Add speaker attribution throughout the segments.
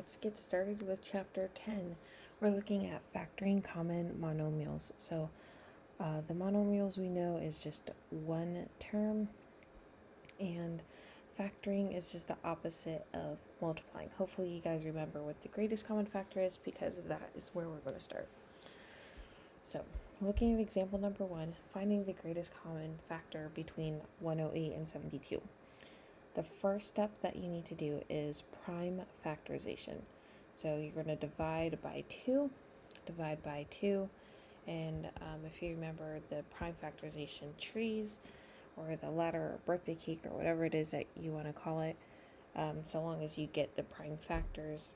Speaker 1: Let's get started with chapter 10. We're looking at factoring common monomials. So the monomials we know is just one term, and factoring is just the opposite of multiplying. Hopefully you guys remember what the greatest common factor is, because that is where we're going to start. So looking at example number 1, finding the greatest common factor between 108 and 72. The first step that you need to do is prime factorization. So you're going to divide by 2, and if you remember the prime factorization trees, or the ladder, or birthday cake, or whatever it is that you want to call it, so long as you get the prime factors,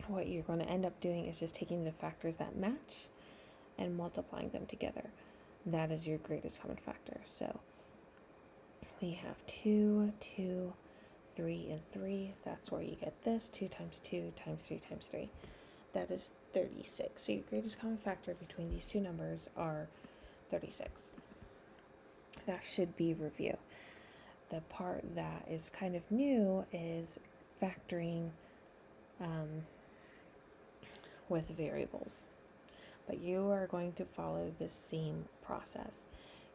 Speaker 1: what you're going to end up doing is just taking the factors that match and multiplying them together. That is your greatest common factor. So we have 2, 2, 3, and 3. That's where you get this. 2 times 2 times 3 times 3. That is 36. So your greatest common factor between these two numbers are 36. That should be review. The part that is kind of new is factoring with variables. But you are going to follow the same process.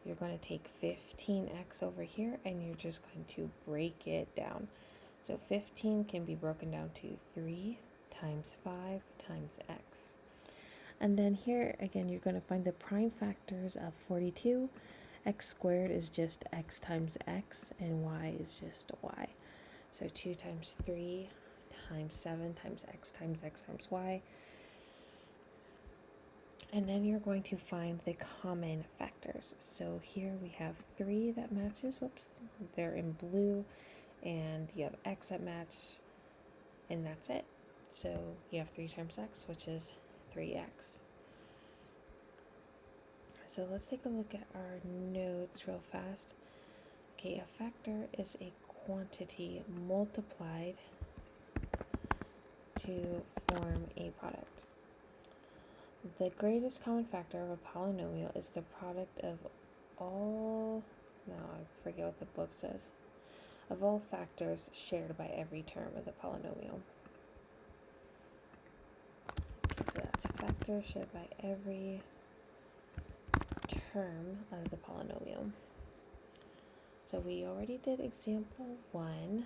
Speaker 1: You're going to take 15x over here, and you're just going to break it down. So 15 can be broken down to 3 times 5 times x. And then here again, you're going to find the prime factors of 42. X squared is just x times x, and y is just y. So 2 times 3 times 7 times x times y. And then you're going to find the common factors. So here we have 3 that matches. Whoops, they're in blue. And you have x that match, and that's it. So you have 3 times x, which is 3x. So let's take a look at our notes real fast. Okay, a factor is a quantity multiplied to form a product. The greatest common factor of a polynomial is the product of all, no, I forget what the book says, of all factors shared by every term of the polynomial. So that's a factor shared by every term of the polynomial. So we already did example 1.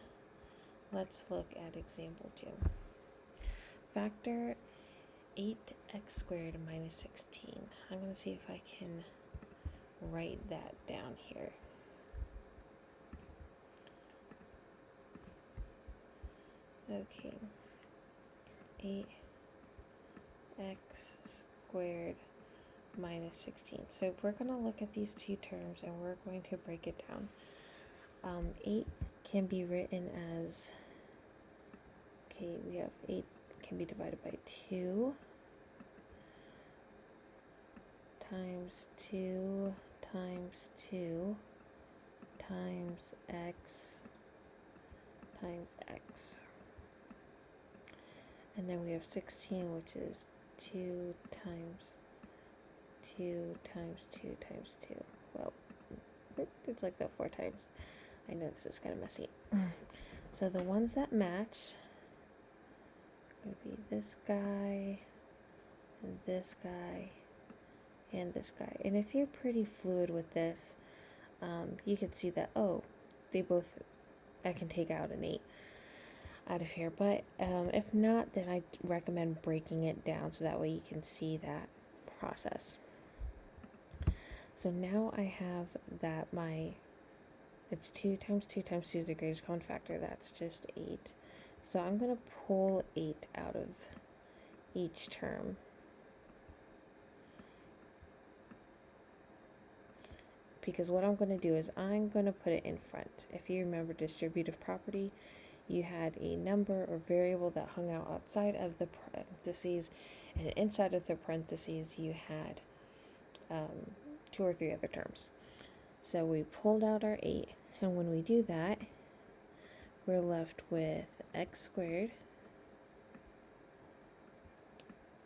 Speaker 1: Let's look at example 2. Factor 8x squared minus 16. I'm going to see if I can write that down here. Okay. 8x squared minus 16. So we're going to look at these two terms, and we're going to break it down. 8 can be written as, okay, we have 8 can be divided by 2 times 2 times 2 times x times x. And then we have 16, which is 2 times 2 times 2 times 2. Well, it's like that 4 times. I know this is kind of messy. So the ones that match are going to be this guy, and this guy, and this guy. And if you're pretty fluid with this, you can see that, oh, they both, I can take out an 8 out of here. But if not, then I recommend breaking it down so that way you can see that process. So now I have that it's 2 times 2 times 2 is the greatest common factor. That's just 8. So I'm going to pull 8 out of each term. Because what I'm going to do is I'm going to put it in front. If you remember distributive property, you had a number or variable that hung out outside of the parentheses, and inside of the parentheses you had 2 or 3 other terms. So we pulled out our 8, and when we do that, we're left with x squared,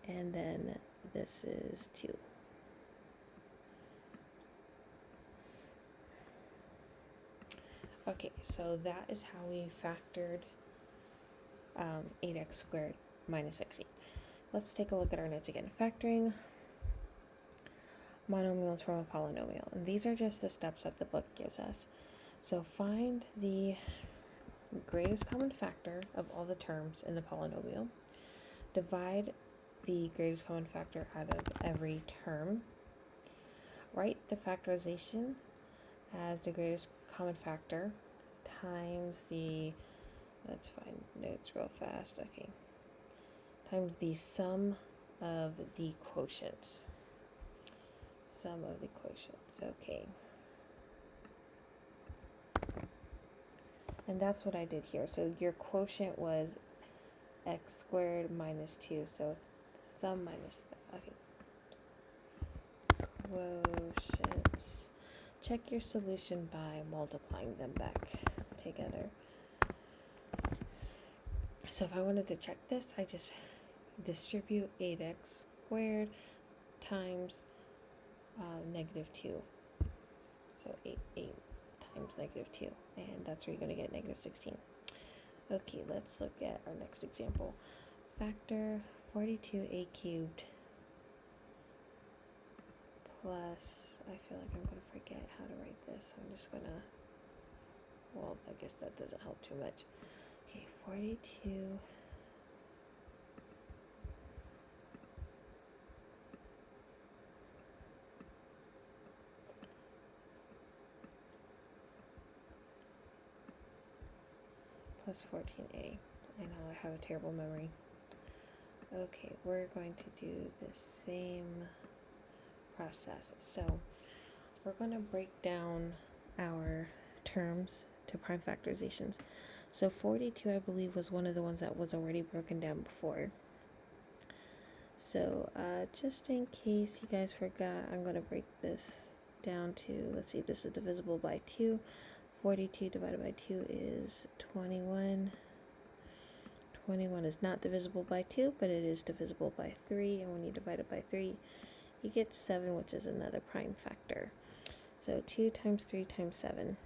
Speaker 1: and then this is 2. Okay, so that is how we factored 8x squared minus 16. Let's take a look at our notes again. Factoring monomials from a polynomial. And these are just the steps that the book gives us. So find the greatest common factor of all the terms in the polynomial. Divide the greatest common factor out of every term. Write the factorization as the greatest common factor times the, let's find notes real fast, okay, times the sum of the quotients. Sum of the quotients, okay. And that's what I did here. So your quotient was x squared minus 2, so it's sum minus that, okay. Quotients. Check your solution by multiplying them back together. So if I wanted to check this, I just distribute 8x squared times negative 2. So 8 times negative 2. And that's where you're going to get negative 16. Okay, let's look at our next example. Factor 42a cubed plus, I feel like I'm going to forget how to write this. I'm just going to, well, I guess that doesn't help too much. Okay, 42 plus 14a. I know I have a terrible memory. Okay, we're going to do the same process. So we're going to break down our terms to prime factorizations. So 42, I believe, was one of the ones that was already broken down before. So just in case you guys forgot, I'm going to break this down to, let's see, this is divisible by 2. 42 divided by 2 is 21. 21 is not divisible by 2, but it is divisible by 3. And when you divide it by 3, you get 7, which is another prime factor. So 2 times 3 times 7.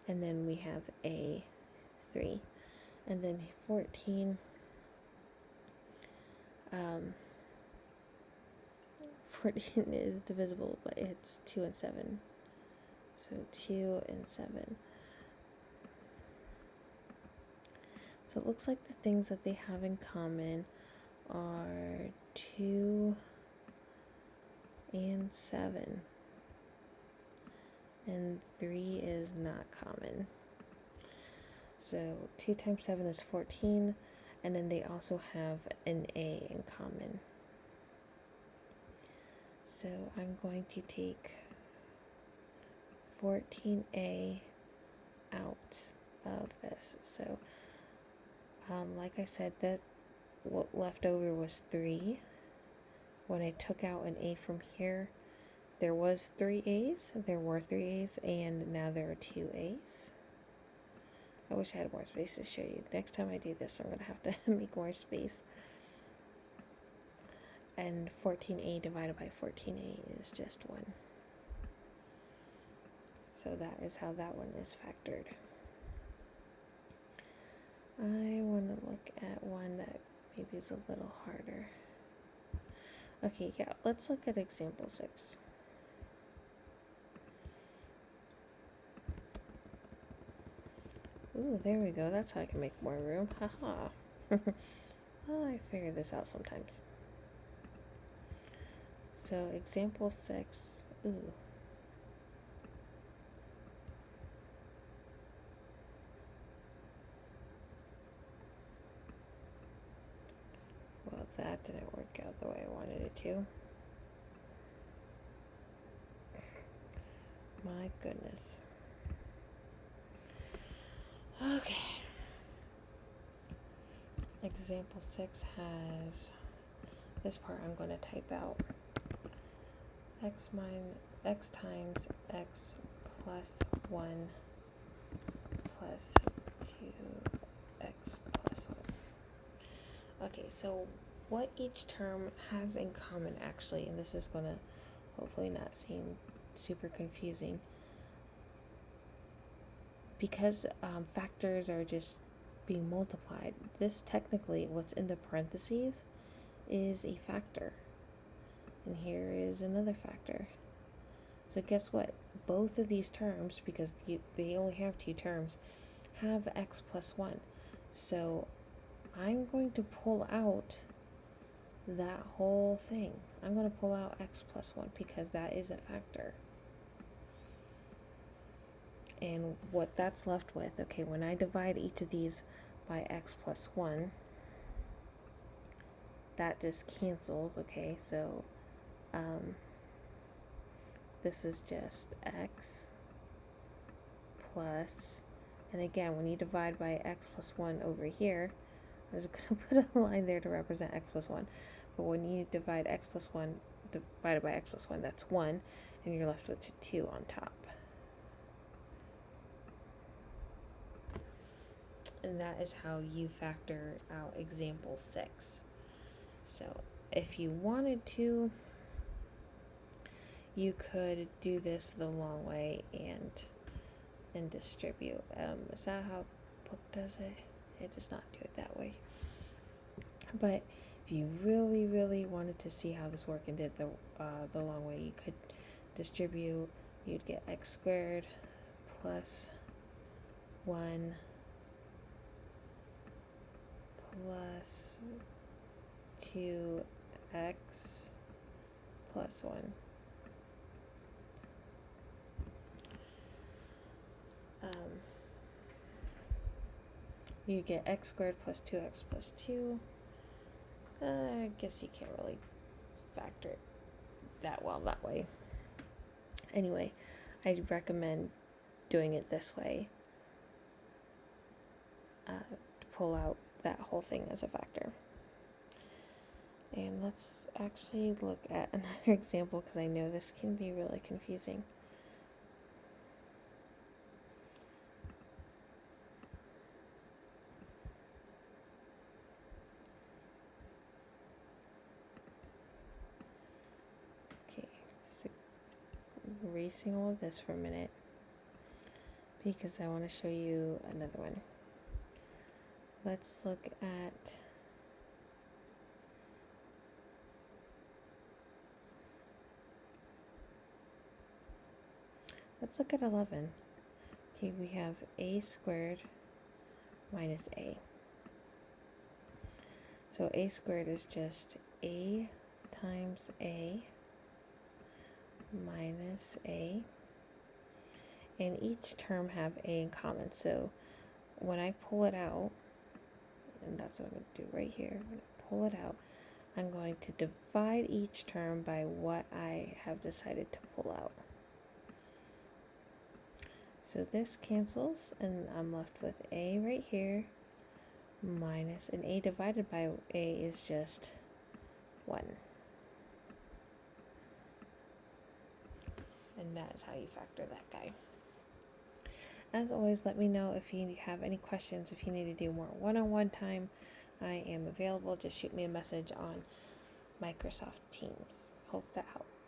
Speaker 1: And then we have a 3. And then 14. 14 is divisible, but it's 2 and 7. So 2 and 7. So it looks like the things that they have in common are 2 and 7. And 3 is not common. So 2 times 7 is 14. And then they also have an A in common. So I'm going to take 14a out of this. So like I said, that what left over was 3. When I took out an a from here, there was 3 a's. There were 3 a's, and now there are 2 a's. I wish I had more space to show you. Next time I do this, I'm going to have to make more space. And 14a divided by 14a is just 1. So that is how that one is factored. I want to look at one that maybe is a little harder. Okay, yeah, let's look at example 6. Ooh, there we go. That's how I can make more room. Haha. Oh, I figure this out sometimes. So example 6. Ooh. Well, that didn't work out the way I wanted it to. My goodness. Okay. Example 6 has this part I'm going to type out. X times x plus 1 plus 2x plus 1. Okay, so what each term has in common actually, and this is going to hopefully not seem super confusing, because factors are just being multiplied. This technically, what's in the parentheses is a factor. And here is another factor. So guess what? Both of these terms, because they only have two terms, have x plus 1. So I'm going to pull out that whole thing. I'm going to pull out x plus 1 because that is a factor. And what that's left with, okay, when I divide each of these by x plus 1, that just cancels, okay? So this is just x plus, and again, when you divide by x plus 1 over here, I'm just going to put a line there to represent x plus 1. But when you divide x plus 1 divided by x plus 1, that's 1, and you're left with 2 on top. And that is how you factor out example 6. So if you wanted to, you could do this the long way and distribute. Is that how the book does it? It does not do it that way. But if you really, really wanted to see how this worked and did the long way, you could distribute. You'd get x squared plus 1 plus 2x plus 1. You get x squared plus 2x plus 2. I guess you can't really factor it that well that way. Anyway, I'd recommend doing it this way to pull out that whole thing as a factor. And let's actually look at another example because I know this can be really confusing. Okay, so erasing all of this for a minute because I want to show you another one. Let's look at Let's look at 11. Okay, we have a squared minus a. So a squared is just a times a minus a. And each term have a in common. So when I pull it out, and that's what I'm going to do right here, when I pull it out, I'm going to divide each term by what I have decided to pull out. So this cancels, and I'm left with a right here minus, and a divided by a is just 1. And that is how you factor that guy. As always, let me know if you have any questions, if you need to do more one-on-one time. I am available. Just shoot me a message on Microsoft Teams. Hope that helped.